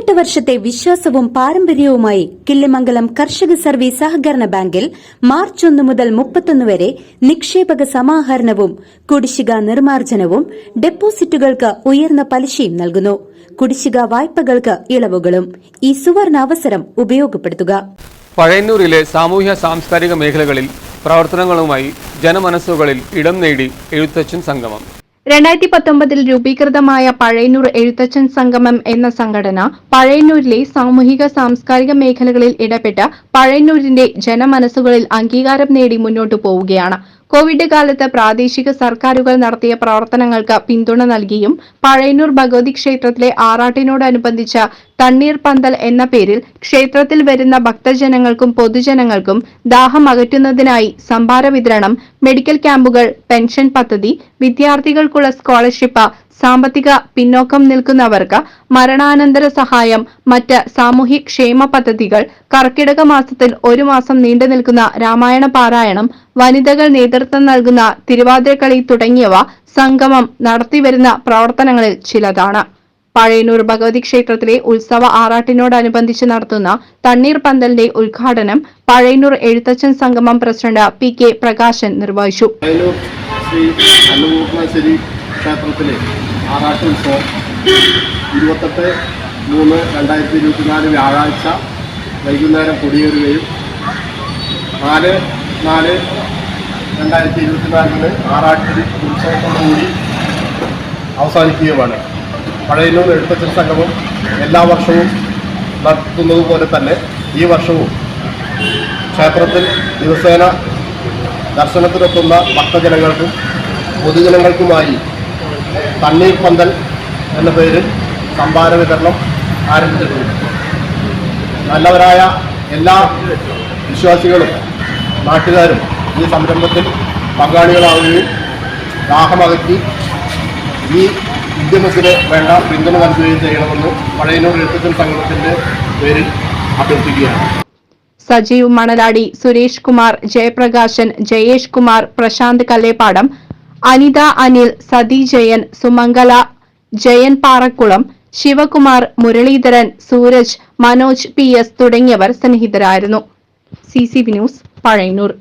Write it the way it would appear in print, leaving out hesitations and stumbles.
18 വർഷത്തെ വിശ്വാസവും പാരമ്പര്യവുമായി കിള്ളിമംഗലം കർഷക സർവീസ് സഹകരണ ബാങ്കിൽ മാർച്ച് 1 മുതൽ 31 വരെ നിക്ഷേപക സമാഹരണവും കുടിശ്ശിക നിർമ്മാർജ്ജനവും ഡെപ്പോസിറ്റുകൾക്ക് ഉയർന്ന പലിശയും നൽകുന്നു. കുടിശ്ശിക വായ്പകൾക്ക് ഇളവുകളും. ഈ സുവർണ അവസരം ഉപയോഗപ്പെടുത്തുക. പഴയന്നൂരിലെ സാമൂഹ്യ സാംസ്കാരിക മേഖലകളിൽ പ്രവർത്തനങ്ങളുമായി ജനമനസ്സുകളിൽ ഇടം നേടി എഴുത്തച്ഛൻ സംഗമം. 2019 രൂപീകൃതമായ പഴയന്നൂർ എഴുത്തച്ഛൻ സംഗമം എന്ന സംഘടന പഴയന്നൂരിലെ സാമൂഹിക സാംസ്കാരിക മേഖലകളിൽ ഇടപെട്ട് പഴയന്നൂരിന്റെ ജനമനസ്സുകളിൽ അംഗീകാരം നേടി മുന്നോട്ടു പോവുകയാണ്. കോവിഡ് കാലത്ത് പ്രാദേശിക സർക്കാരുകൾ നടത്തിയ പ്രവർത്തനങ്ങൾക്ക് പിന്തുണ നൽകിയും പഴയന്നൂർ ഭഗവതി ക്ഷേത്രത്തിലെ ആറാട്ടിനോടനുബന്ധിച്ച തണ്ണീർ പന്തൽ എന്ന പേരിൽ ക്ഷേത്രത്തിൽ വരുന്ന ഭക്തജനങ്ങൾക്കും പൊതുജനങ്ങൾക്കും ദാഹം അകറ്റുന്നതിനായി സംഭാര വിതരണം, മെഡിക്കൽ ക്യാമ്പുകൾ, പെൻഷൻ പദ്ധതി, വിദ്യാർത്ഥികൾക്കുള്ള സ്കോളർഷിപ്പ്, സാമ്പത്തിക പിന്നോക്കം നിൽക്കുന്നവർക്ക് മരണാനന്തര സഹായം, മറ്റ് സാമൂഹ്യ ക്ഷേമ പദ്ധതികൾ, കർക്കിടക മാസത്തിൽ 1 മാസം നീണ്ടു നിൽക്കുന്ന രാമായണ പാരായണം, വനിതകൾ നേതൃത്വം നൽകുന്ന തിരുവാതിരക്കളി തുടങ്ങിയവ സംഗമം നടത്തിവരുന്ന പ്രവർത്തനങ്ങളിൽ ചിലതാണ്. പഴയന്നൂർ ഭഗവതി ക്ഷേത്രത്തിലെ ഉത്സവ ആറാട്ടിനോടനുബന്ധിച്ച് നടത്തുന്ന തണ്ണീർ പന്തലിന്റെ ഉദ്ഘാടനം പഴയന്നൂർ എഴുത്തച്ഛൻ സംഗമം പ്രസിഡന്റ് PK പ്രകാശൻ നിർവഹിച്ചു. ക്ഷേത്രത്തിലെ ആറാട്ടുത്സവം 28/3/2024 വ്യാഴാഴ്ച വൈകുന്നേരം കൊടിയേറുകയും 4/4/2024 ആറാട്ട് ഉത്സവത്തോടുകൂടി അവസാനിക്കുകയുമാണ്. പഴയന്നൂർ എഴുത്തച്ഛൻ സംഗമം എല്ലാ വർഷവും നടത്തുന്നത് പോലെ തന്നെ ഈ വർഷവും ക്ഷേത്രത്തിൽ ദിവസേന ദർശനത്തിനെത്തുന്ന ഭക്തജനങ്ങൾക്കും പൊതുജനങ്ങൾക്കുമായി തണ്ണീർ പന്തൽ എന്ന പേരിൽ സംഭാര വിതരണം ആരംഭിച്ചിട്ടുണ്ട്. നല്ലവരായ എല്ലാ വിശ്വാസികളും നാട്ടുകാരും ഈ സംരംഭത്തിൽ പങ്കാളികളാവുകയും ദാഹമകറ്റി ഈ ഉദ്യമത്തിന് വേണ്ട പിന്തുണ നൽകുകയും ചെയ്യണമെന്ന് പഴയന്നൂർ എഴുത്തച്ഛൻ സംഘത്തിന്റെ പേരിൽ അഭ്യർത്ഥിക്കുകയാണ്. സജീവ് മണലാടി, സുരേഷ് കുമാർ, ജയപ്രകാശൻ, ജയേഷ് കുമാർ, പ്രശാന്ത് കല്ലേപ്പാടം, അനിത അനിൽ, സതി ജയൻ, സുമംഗല, ജയൻ പാറക്കുളം, ശിവകുമാർ, മുരളീധരൻ, സൂരജ്, മനോജ് PS തുടങ്ങിയവർ സന്നിഹിതരായിരുന്നു. CCV news, Pazhayannur.